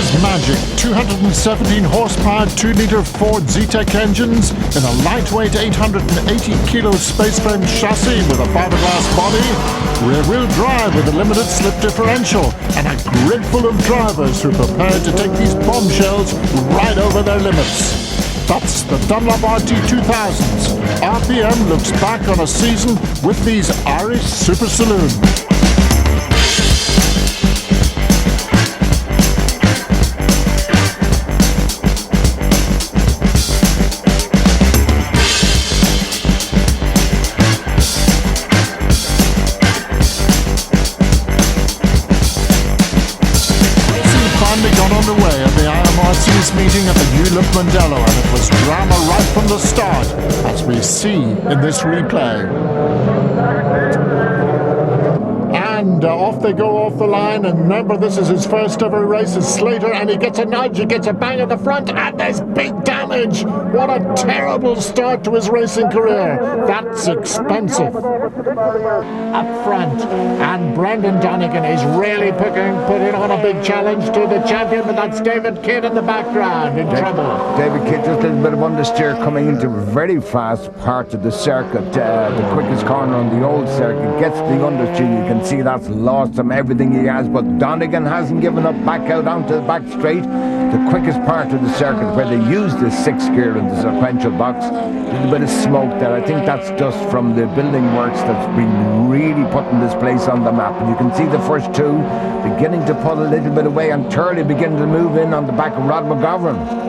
is magic. 217 horsepower, 2-litre Ford Zetec engines in a lightweight 880-kilo space frame chassis with a fiberglass body, rear-wheel drive with a limited slip differential, and a grid full of drivers who are prepared to take these bombshells right over their limits. That's the Dunlop RT2000s. RPM looks back on a season with these Irish super saloons. Finally got underway at the IMRC's meeting at the new look Mondello, and it was drama right from the start, as we see in this replay. And off they go off the line, and remember, this is his first ever race as Slater, and he gets a nudge, he gets a bang at the front, and there's big damage. What a terrible start to his racing career. That's expensive. Up front, and Brendan Donegan is really putting on a big challenge to the champion, but that's David Kidd in the background in trouble. David Kidd, just a little bit of understeer coming into a very fast part of the circuit. The quickest corner on the old circuit gets the understeer. You can see that's lost him everything he has, but Donegan hasn't given up, back out onto the back straight. The quickest part of the circuit where they use the 6th gear in the sequential box. A little bit of smoke there. I think that's just from the building works that's been really putting this place on the map. And you can see the first two beginning to pull a little bit away, and Turley beginning to move in on the back of Rod McGovern.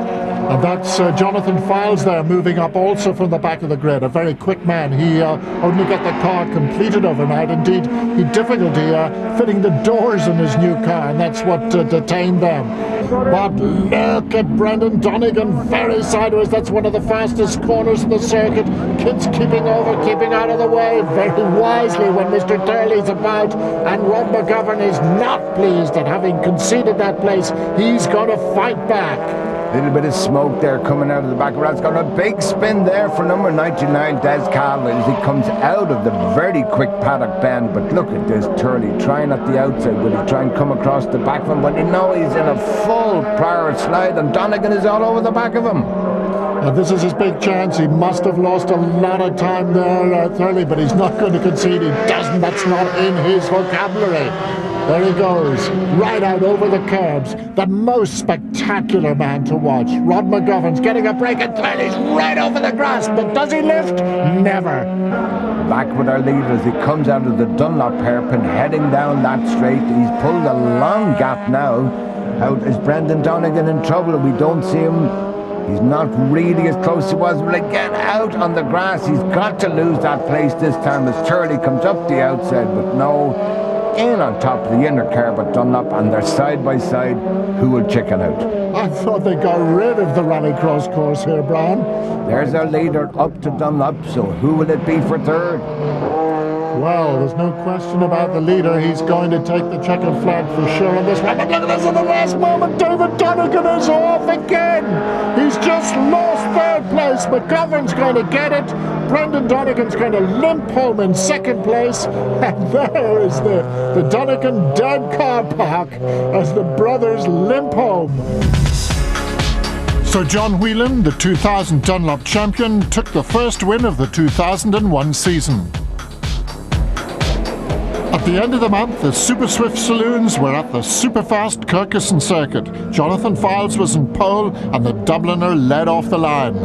And that's Jonathan Fildes there, moving up also from the back of the grid. A very quick man. He only got the car completed overnight. Indeed, he had difficulty fitting the doors in his new car, and that's what detained them. But look at Brendan Donegan, very sideways. That's one of the fastest corners in the circuit. Kids keeping out of the way very wisely when Mr. Turley's about. And Rod McGovern is not pleased at having conceded that place. He's going to fight back. Little bit of smoke there coming out of the back. Rad's got a big spin there for number 99, Des Carl, as he comes out of the very quick paddock bend. But look at this Turley trying at the outside. Will he try and come across the back of him? But no, he's in a full power slide, and Donegan is all over the back of him. This is his big chance. He must have lost a lot of time there, Turley, but he's not going to concede. He doesn't. That's not in his vocabulary. There he goes, right out over the curbs. The most spectacular man to watch. Rod McGovern's getting a break, and Turley's right over the grass. But does he lift? Never. Back with our leader as he comes out of the Dunlop hairpin, heading down that straight. He's pulled a long gap now. Out is Brendan Donegan in trouble. We don't see him. He's not really as close as he was, but again, out on the grass. He's got to lose that place this time as Turley comes up the outside, but no. In on top of the inner car, but Dunlop, and they're side by side. Who will chicken out? I thought they got rid of the rallycross course here, Brian. There's our leader up to Dunlop, so who will it be for third? Well, there's no question about the leader. He's going to take the checkered flag for sure on this one. But look at this at the last moment. David Donegan is off again. He's just lost third place. McGovern's going to get it. Brendan Donegan's going to limp home in second place. And there is the Donegan dead car park as the brothers limp home. So John Whelan, the 2000 Dunlop champion, took the first win of the 2001 season. At the end of the month, the Super Swift Saloons were at the super-fast Kirkuson circuit. Jonathan Fildes was in pole, and the Dubliner led off the line.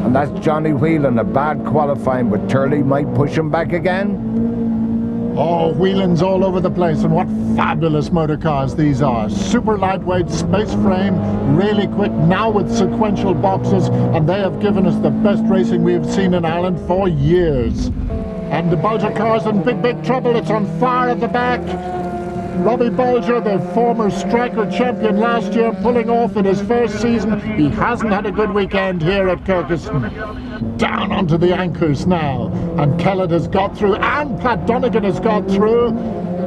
And that's Johnny Whelan, a bad qualifying, but Turley might push him back again. Oh, Whelan's all over the place, and what fabulous motor cars these are. Super lightweight, space frame, really quick, now with sequential boxes, and they have given us the best racing we have seen in Ireland for years. And the Bulger car's in big trouble. It's on fire at the back. Robbie Bulger, the former striker champion last year, pulling off in his first season. He hasn't had a good weekend here at Kirkuson. Down onto the anchors now. And Kellett has got through, and Pat Donegan has got through.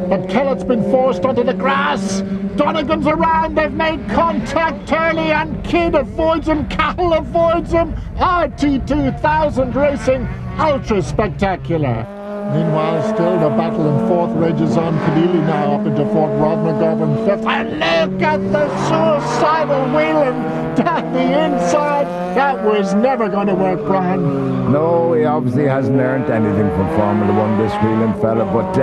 but Kellett's been forced onto the grass. Donegan's around, they've made contact. Turley and Kidd avoids him, Cahill avoids him. RT2000 racing, ultra spectacular. Meanwhile, still the battle in fourth rages on. Keneally now up into fourth, Rod McGovern fifth. And look at the suicidal wheeling down the inside. That was never going to work, Brian. No, he obviously hasn't learned anything from Formula One, this wheeling fella, but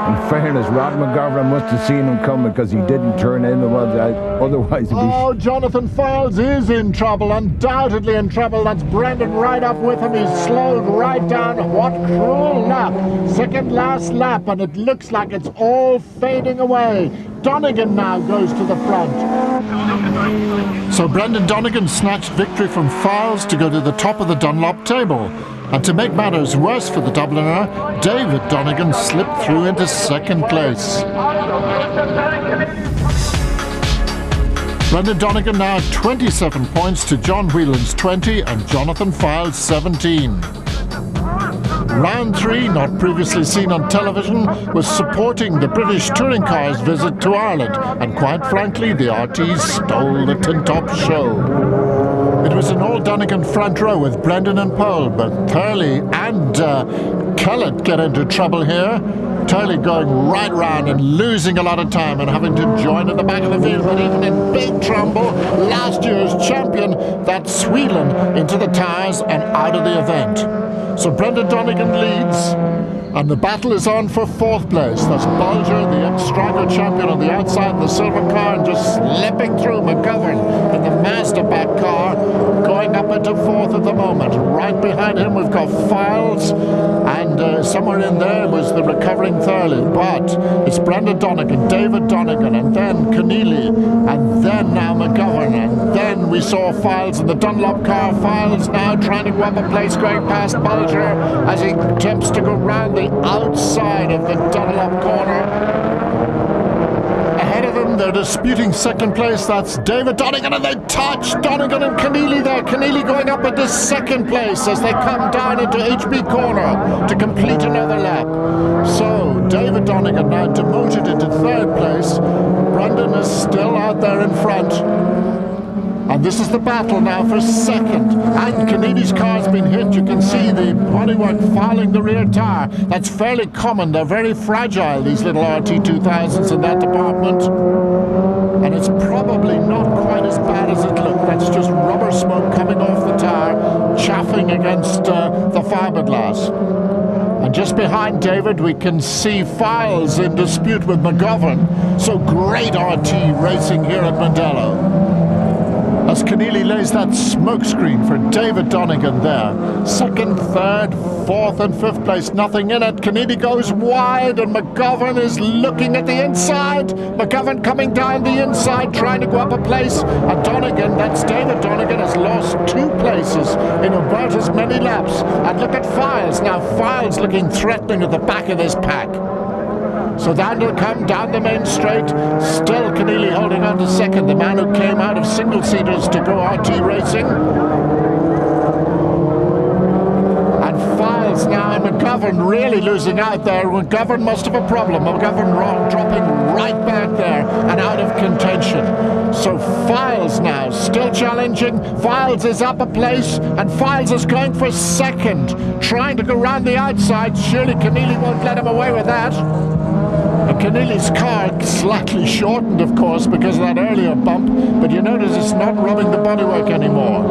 in fairness, Rod McGovern must have seen him coming because he didn't turn in. Otherwise, he'd be... Oh, Jonathan Fildes is in trouble, undoubtedly in trouble. That's Brendan right up with him. He's slowed right down. What cruel lap. Second last lap, and it looks like it's all fading away. Donegan now goes to the front. So Brendan Donegan snatched victory from Fildes to go to the top of the Dunlop table. And to make matters worse for the Dubliner, David Donegan slipped through into second place. Brendan Donegan now 27 points to John Whelan's 20 and Jonathan Fildes' 17. Round 3, not previously seen on television, was supporting the British touring car's visit to Ireland, and quite frankly, the RTs stole the tin top show. It was an all-Donegan front row with Brendan and pole, but Turley and Kellett get into trouble here. Turley going right round and losing a lot of time and having to join at the back of the field, but even in big trouble, last year's champion, that's Whelan, into the tyres and out of the event. So Brendan Donegan leads, and the battle is on for fourth place. That's Bulger, the ex-Striker champion, on the outside in the silver car, and just slipping through McGovern in the Mazda back car, going up into fourth at the moment. Right behind him we've got Fildes, and somewhere in there was the recovering Turley. But it's Brendan Donegan, David Donegan, and then Keneally, and then now McGovern, and then we saw Fildes in the Dunlop car. Fildes now trying to go up a place, going past Bulger as he attempts to go round the outside of the Dunlop corner. Ahead of them, they're disputing second place. That's David Donegan, and they touch Donegan and Keneally there. Keneally going up into second place as they come down into HB corner to complete another lap. So David Donegan now demoted into third place. Brendan is still out there in front. And this is the battle now for second. And Keneally's car's been hit. You can see the bodywork fouling the rear tyre. That's fairly common. They're very fragile, these little RT2000s in that department. And it's probably not quite as bad as it looked. That's just rubber smoke coming off the tyre, chaffing against the fiberglass. And just behind David, we can see Fildes in dispute with McGovern. So great RT racing here at Mondello. As Keneally lays that smokescreen for David Donegan there. Second, third, fourth and fifth place, nothing in it. Keneally goes wide and McGovern is looking at the inside. McGovern coming down the inside, trying to go up a place. And Donegan, that's David Donegan, has lost 2 places in about as many laps. And look at Fildes. Now Fildes looking threatening at the back of this pack. So down to come down the main straight. Still Keneally holding on to second, the man who came out of single-seaters to go RT racing. And Fildes now, and McGovern really losing out there. McGovern must have a problem. McGovern dropping right back there and out of contention. So Fildes now still challenging. Fildes is up a place, and Fildes is going for second, trying to go round the outside. Surely Keneally won't let him away with that. And Keneally's car slightly shortened, of course, because of that earlier bump, but you notice it's not rubbing the bodywork anymore.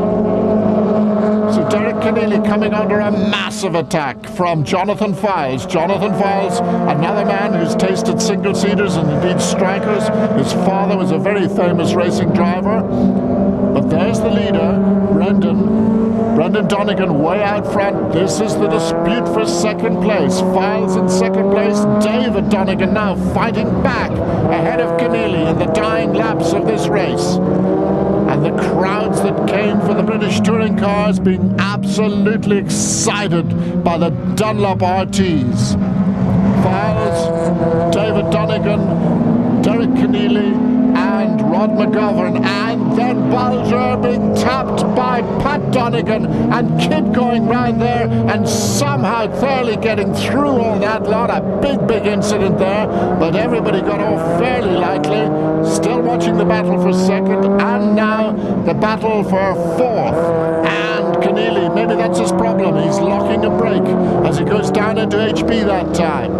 So Derek Keneally coming under a massive attack from Jonathan Fildes. Jonathan Fildes, another man who's tasted single-seaters and indeed strikers. His father was a very famous racing driver. But there's the leader, Brendan Donegan, way out front. This is the dispute for second place. Fildes in second place. David Donegan now fighting back ahead of Keneally in the dying laps of this race. And the crowds that came for the British touring cars being absolutely excited by the Dunlop RTs. Fildes, David Donegan, Derek Keneally, and Rod McGovern, and then Bulger being tapped by Pat Donegan, and Kidd going round there and somehow thoroughly getting through all that lot. A big incident there, but everybody got off fairly lightly. Still watching the battle for second, and now the battle for fourth. And Keneally, maybe that's his problem. He's locking a brake as he goes down into HB that time.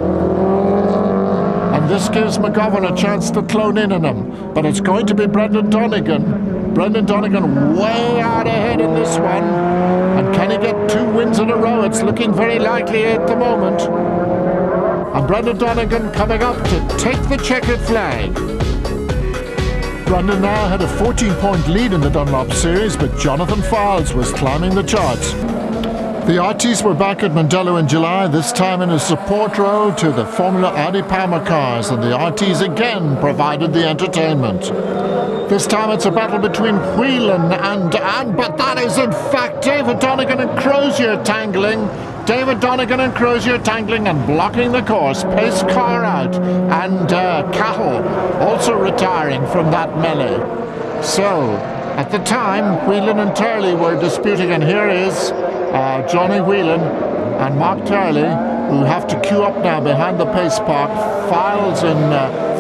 And this gives McGovern a chance to clone in on him. But it's going to be Brendan Donegan. Brendan Donegan way out ahead in this one. And can he get 2 wins in a row? It's looking very likely at the moment. And Brendan Donegan coming up to take the checkered flag. Brendan now had a 14-point lead in the Dunlop Series, but Jonathan Fildes was climbing the charts. The RTs were back at Mondello in July, this time in a support role to the Formula Audi Palmer cars, and the RTs again provided the entertainment. This time it's a battle between Whelan but that is in fact David Donegan and Crozier tangling. David Donegan and Crozier tangling and blocking the course. Pace car out, and Cattle also retiring from that melee. So, at the time, Whelan and Turley were disputing, and here is Johnny Whelan and Mark Turley, who have to queue up now behind the pace park. Fildes in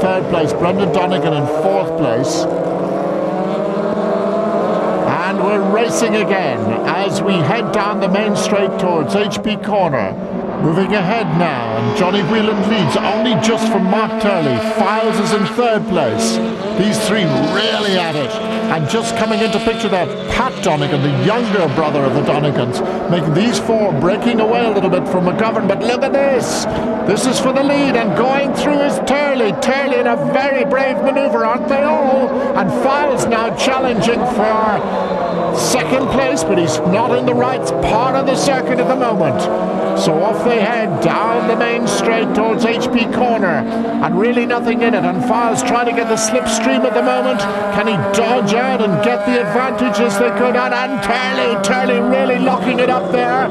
third place, Brendan Donegan in fourth place. And we're racing again as we head down the main straight towards HB Corner. Moving ahead now, and Johnny Whelan leads only just from Mark Turley. Fildes is in third place. These three really at it. And just coming into picture there, Pat Donegan, the younger brother of the Donegans, making these four breaking away a little bit from McGovern. But look at this. This is for the lead, and going through is Turley. Turley in a very brave maneuver, aren't they all? And Fildes now challenging for second place, but he's not in the right part of the circuit at the moment. So off they head down the main straight towards HB Corner, and really nothing in it. And Fildes trying to get the slipstream at the moment. Can he dodge out and get the advantage as they go down? And Turley really locking it up there.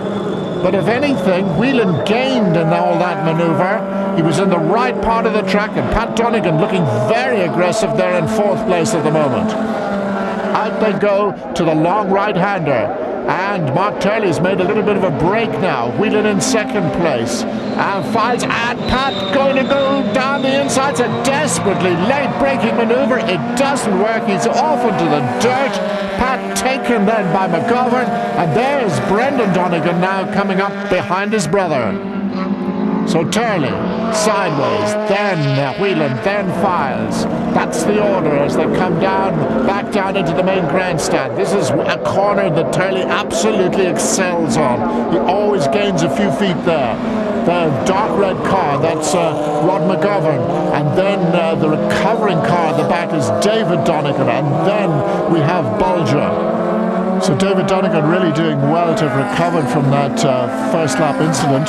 But if anything, Whelan gained in all that maneuver. He was in the right part of the track, and Pat Donegan looking very aggressive there in fourth place at the moment. Out they go to the long right-hander. And Mark Turley's made a little bit of a break now. Whelan in second place. And Fildes and Pat going to go down the inside. It's a desperately late braking maneuver. It doesn't work. He's off into the dirt. Pat taken then by McGovern. And there's Brendan Donegan now coming up behind his brother. So Turley sideways, then Whelan, then Fildes. That's the order as they come down, back down into the main grandstand. This is a corner that Turley absolutely excels on. He always gains a few feet there. The dark red car, that's Rod McGovern. And then the recovering car at the back is David Donegan. And then we have Bulger. So David Donegan really doing well to have recovered from that first lap incident.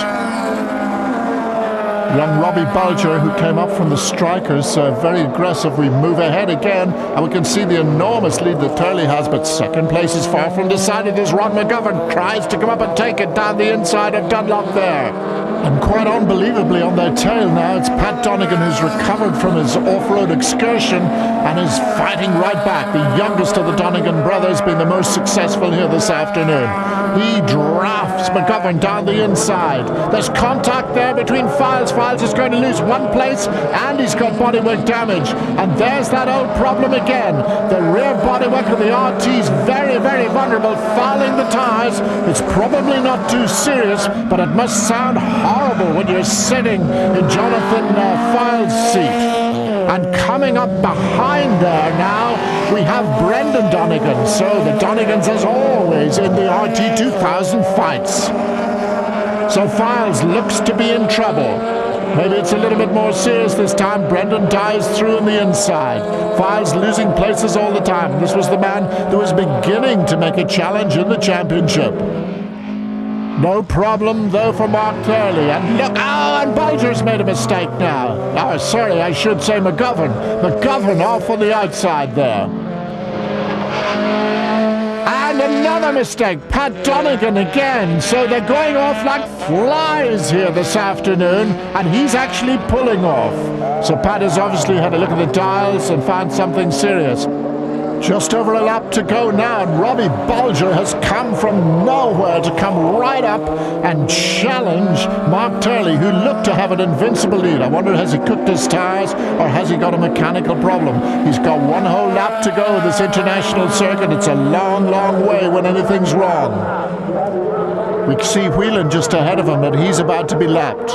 Young Robbie Bulger, who came up from the strikers, very aggressive. We move ahead again, and we can see the enormous lead that Turley has, but second place is far from decided as Rod McGovern tries to come up and take it down the inside of Dunlop there. And quite unbelievably on their tail now, it's Pat Donegan who's recovered from his off-road excursion and is fighting right back. The youngest of the Donegan brothers being the most successful here this afternoon. He drafts McGovern down the inside. There's contact there between Fildes. Fildes is going to lose one place, and he's got bodywork damage. And there's that old problem again. The rear bodywork of the RT's very, very vulnerable, fouling the tires. It's probably not too serious, but it must sound horrible when you're sitting in Jonathan Fildes' seat. And coming up behind there now, we have Brendan Donegan. So the Donegans, as always, in the RT2000 fights. So Fildes looks to be in trouble. Maybe it's a little bit more serious this time. Brendan dives through on the inside. Fildes losing places all the time. This was the man that was beginning to make a challenge in the championship. No problem, though, for Mark Turley. And look, and Bulger's made a mistake now. Oh, sorry, I should say McGovern. McGovern off on the outside there. And another mistake, Pat Donegan again. So they're going off like flies here this afternoon, and he's actually pulling off. So Pat has obviously had a look at the dials and found something serious. Just over a lap to go now, and Robbie Bulger has come from nowhere to come right up and challenge Mark Turley, who looked to have an invincible lead. I wonder, has he cooked his tyres or has he got a mechanical problem? He's got one whole lap to go this international circuit. It's a long, long way when anything's wrong. We see Whelan just ahead of him, but he's about to be lapped.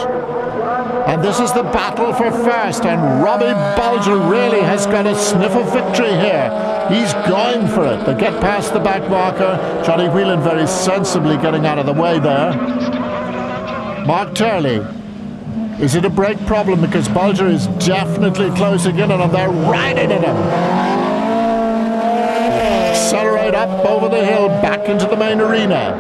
And this is the battle for first, and Robbie Bulger really has got a sniff of victory here. He's going for it. They get past the back marker. Johnny Whelan very sensibly getting out of the way there. Mark Turley. Is it a brake problem? Because Bulger is definitely closing in on him. They're riding at him. Accelerate up over the hill, back into the main arena.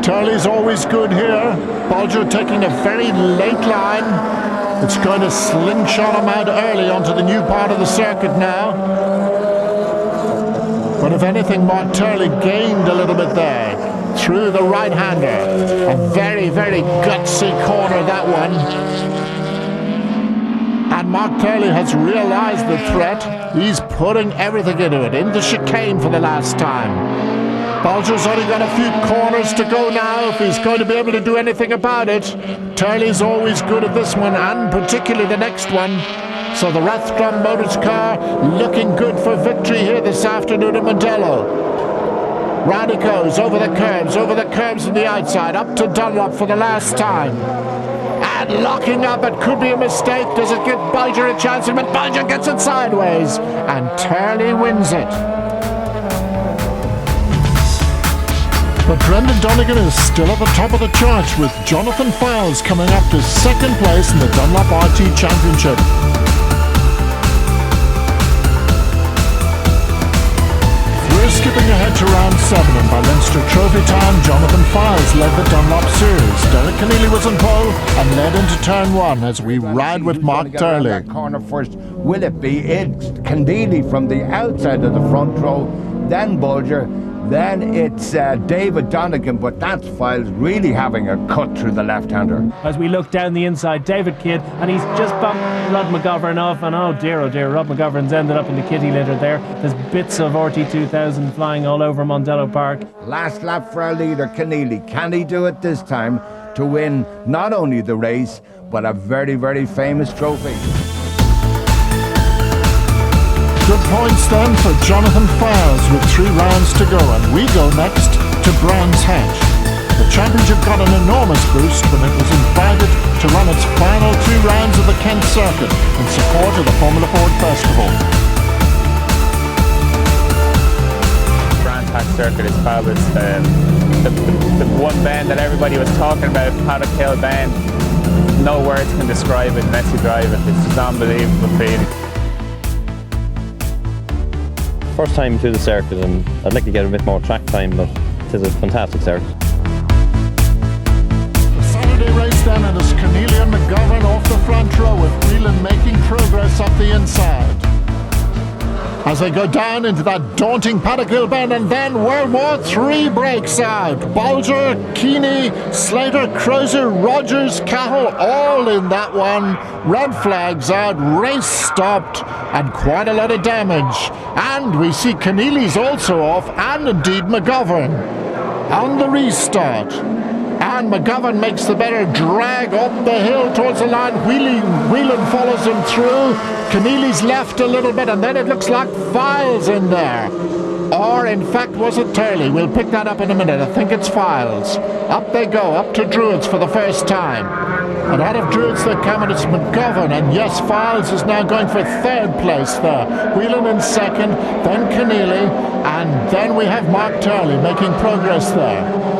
Turley's always good here. Bulger taking a very late line. It's going to slingshot him out early onto the new part of the circuit now. But if anything, Mark Turley gained a little bit there through the right-hander. A very, very gutsy corner, that one. And Mark Turley has realized the threat. He's putting everything into it, in the chicane for the last time. Bulger's only got a few corners to go now if he's going to be able to do anything about it. Turley's always good at this one, and particularly the next one. So the Rathstrom Motors car looking good for victory here this afternoon at Mondello. Round it goes, over the curbs on the outside, up to Dunlop for the last time. And locking up, it could be a mistake. Does it give Bulger a chance? But Bulger gets it sideways, and Turley wins it. But Brendan Donegan is still at the top of the charts, with Jonathan Fildes coming up to second place in the Dunlop RT Championship. We're skipping ahead to round 7, and by Leinster Trophy time, Jonathan Fildes led the Dunlop Series. Derek Keneally was on pole and led into turn 1 as we ride with Mark Turley. That corner first. Will it be Keneally from the outside of the front row, then Bulger, then it's David Donegan, but that's Fildes really having a cut through the left-hander. As we look down the inside, David Kidd, and he's just bumped Rod McGovern off, and oh dear, Rod McGovern's ended up in the kitty litter there. There's bits of RT2000 flying all over Mondello Park. Last lap for our leader, Keneally. Can he do it this time to win not only the race, but a very, very famous trophy? Good points then for Jonathan Fildes with 3 rounds to go, and we go next to Brands Hatch. The championship got an enormous boost when it was invited to run its final 2 rounds of the Kent Circuit in support of the Formula Ford Festival. Brands Hatch Circuit is fabulous. The one bend that everybody was talking about, Paddock Hill Bend, no words can describe it unless you drive it. It's just an unbelievable feeling. First time through the circuit, and I'd like to get a bit more track time, but it is a fantastic circuit. The Saturday race then, and it's Keneally and McGovern off the front row, with Whelan making progress up the inside. As they go down into that daunting Paddock Hill Bend, and then World War III breaks out. Bulger, Keeney, Slater, Crozer, Rogers, Cahill, all in that one. Red flags out, race stopped, and quite a lot of damage. And we see Keneally's also off, and indeed McGovern. On the restart. And McGovern makes the better drag up the hill towards the line. Whelan follows him through. Keneally's left a little bit, and then it looks like Fildes in there. Or, in fact, was it Turley? We'll pick that up in a minute. I think it's Fildes. Up they go, up to Druids for the first time. And out of Druids they come, and it's McGovern. And yes, Fildes is now going for 3rd place there. Whelan in 2nd, then Keneally, and then we have Mark Turley making progress there.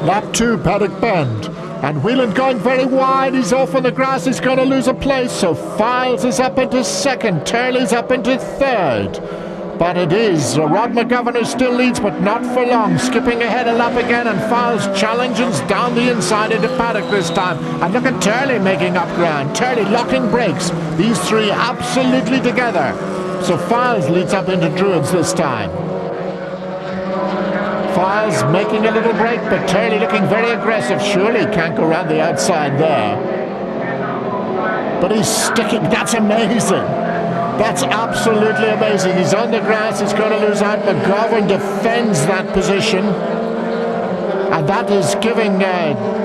Lap 2, Paddock Bend. And Whelan going very wide. He's off on the grass. He's going to lose a place. So Fildes is up into 2nd. Turley's up into 3rd. But it is Rod McGovern who still leads, but not for long. Skipping ahead a lap again, and Fildes challenges down the inside into Paddock this time. And look at Turley making up ground. Turley locking brakes. These 3 absolutely together. So Fildes leads up into Druids this time. Fildes making a little break, but Turley looking very aggressive. Surely can't go around the outside there. But he's sticking. That's amazing. That's absolutely amazing. He's on the grass, he's going to lose out. McGovern defends that position. And that is giving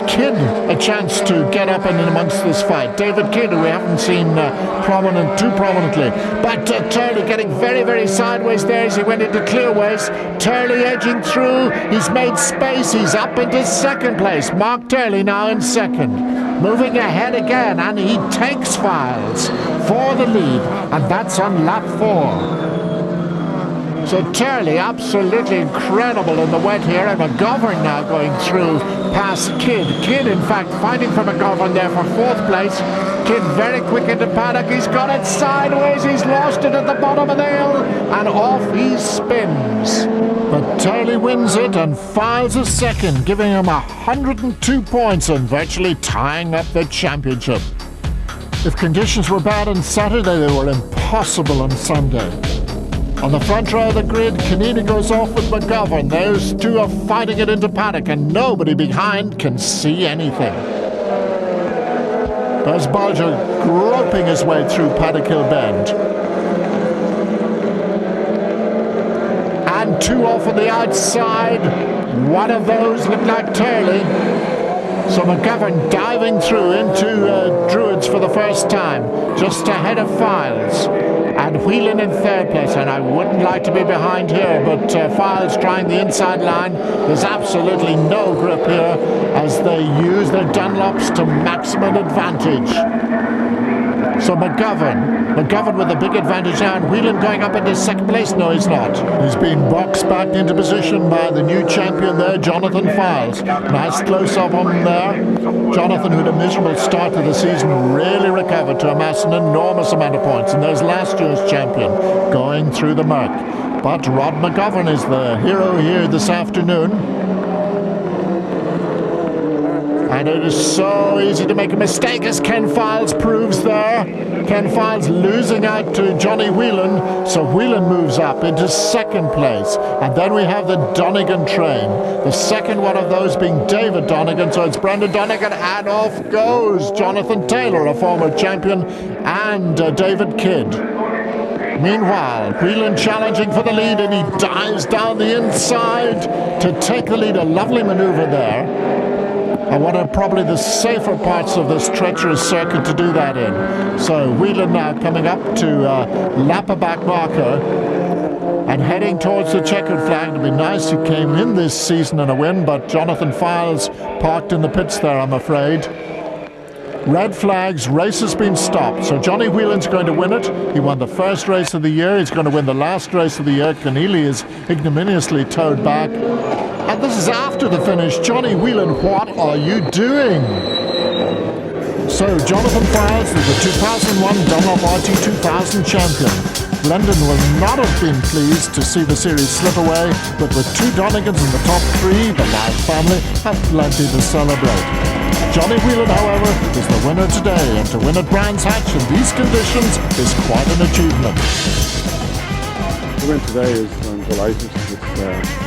Kidd a chance to get up and in amongst this fight. David Kidd, who we haven't seen too prominently. But Turley getting very, very sideways there as he went into clearways. Turley edging through. He's made space. He's up into second place. Mark Turley now in second. Moving ahead again, and he takes Fildes for the lead. And that's on lap 4. So Turley absolutely incredible in the wet here, and McGovern now going through past Kidd. Kidd, in fact, fighting for McGovern there for 4th place. Kidd very quick into paddock. He's got it sideways. He's lost it at the bottom of the hill, and off he spins. But Turley wins it, and Fildes is second, giving him 102 points and virtually tying up the championship. If conditions were bad on Saturday, they were impossible on Sunday. On the front row of the grid, Canini goes off with McGovern. Those two are fighting it into paddock, and nobody behind can see anything. There's Bolger groping his way through Paddock Hill Bend. And 2 off on the outside. One of those looked like Turley. So McGovern diving through into Druids for the first time, just ahead of Fildes. And Whelan in 3rd place, and I wouldn't like to be behind here, but Fildes trying the inside line. There's absolutely no grip here as they use their Dunlops to maximum advantage. So McGovern with a big advantage now, and Whelan going up into 2nd place. No, he's not. He's been boxed back into position by the new champion there, Jonathan Fildes. Nice close-up on him there. Jonathan, who had a miserable start to the season, really recovered to amass an enormous amount of points. And there's last year's champion going through the murk. But Rod McGovern is the hero here this afternoon. And it is so easy to make a mistake, as Ken Fildes proves there. Ken Fildes losing out to Johnny Whelan, so Whelan moves up into 2nd place. And then we have the Donegan train. The second one of those being David Donegan, so it's Brendan Donegan, and off goes Jonathan Taylor, a former champion, and David Kidd. Meanwhile, Whelan challenging for the lead, and he dives down the inside to take the lead. A lovely maneuver there. And one of probably the safer parts of this treacherous circuit to do that in. So Whelan now coming up to lap a back marker and heading towards the checkered flag. It'd be nice he came in this season in a win, but Jonathan Fildes parked in the pits there, I'm afraid. Red flags, race has been stopped. So Johnny Whelan's going to win it. He won the first race of the year. He's going to win the last race of the year. Keneally is ignominiously towed back. And this is after the finish. Johnny Whelan, what are you doing? So Jonathan Fildes is the 2001 Dunlop RT2000 champion. London will not have been pleased to see the series slip away, but with 2 Donegans in the top 3, the Live family have plenty to celebrate. Johnny Whelan, however, is the winner today, and to win at Brands Hatch in these conditions is quite an achievement. The win today is, I'm delighted. It's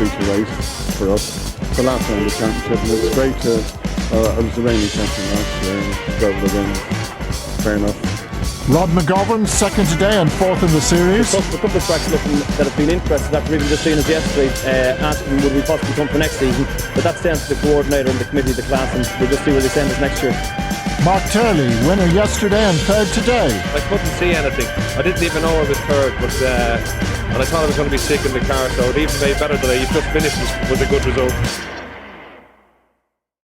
3-2 race for us. It's the last round of the championship, and it's great to. I was the reigning champion last year, and to be able to win. Fair enough. Rod McGovern, second today and 4th in the series. A couple of tracks that have been interested after even just seeing us yesterday, asking would we possibly come for next season. But that's down to the coordinator and the committee of the class, and we'll just see where they send us next year. Mark Turley, winner yesterday and 3rd today. I couldn't see anything. I didn't even know I was 3rd, but and I thought I was going to be sick in the car, so it even made better that I just finished was a good result.